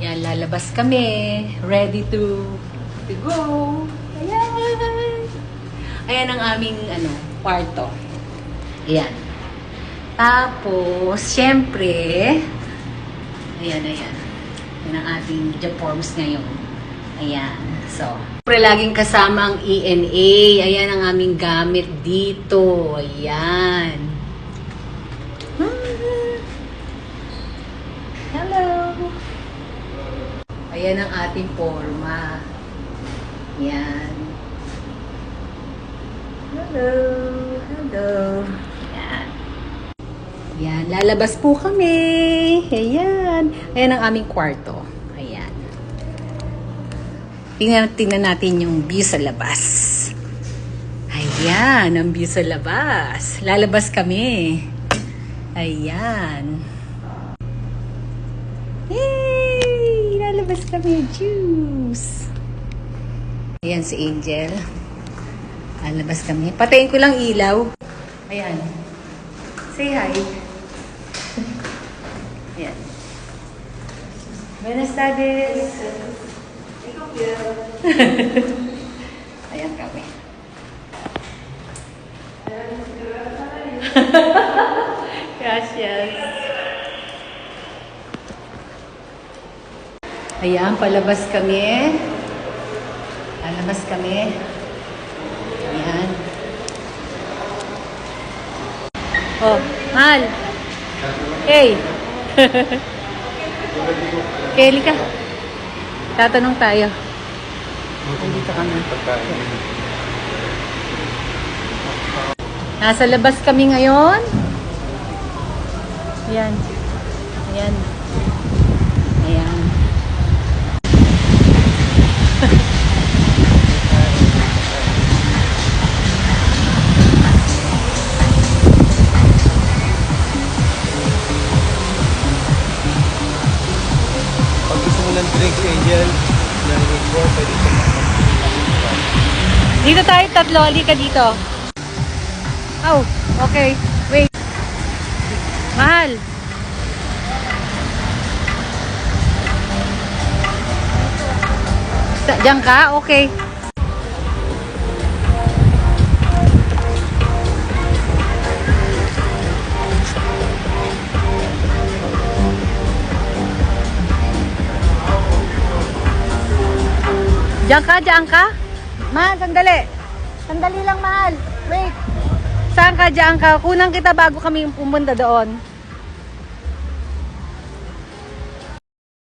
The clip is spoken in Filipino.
Yan, lalabas kami. Ready to go. Ayan. Ayan ang aming kwarto. Ayan. Tapos, syempre, ayan. Yan ang ating Jaforms ngayon. Ayan. So, syempre laging kasama ang ENA. Ayan ang aming gamit dito. Ayan. Hello. Ayan ang ating forma. Ayan. Hello. Ayan. Ayan. Lalabas po kami. Ayan. Ayan ang aming kwarto. Ayan. Tingnan natin yung view sa labas. Ayan. Ang view sa labas. Lalabas kami. Ayan. Yay! Lalabas kami. Juice. Ayan si Angel. Lalabas kami. Patayin ko lang ilaw. Ayan. Say hi. Ayan. Buenas tardes. Ayan kami. Gracias. Ayan, palabas kami. Palabas kami. Ayan. Oh, Mahal. Hey. Kelly ka. Tatanong tayo. Nandito kami. Nasa labas kami ngayon. Ayan. Ayan. Ayan. Pag gusto mo ng drinks, Angel, ng po, pwede ka Dito tayo tatlo. Halika dito. Oh, okay. Wait. Mahal. Diyan ka? Okay. Diyan ka? Mahal, sandali. Sandali lang, Mahal. Wait. Saan ka? Diyan ka? Kunan kita bago kami pumunta doon.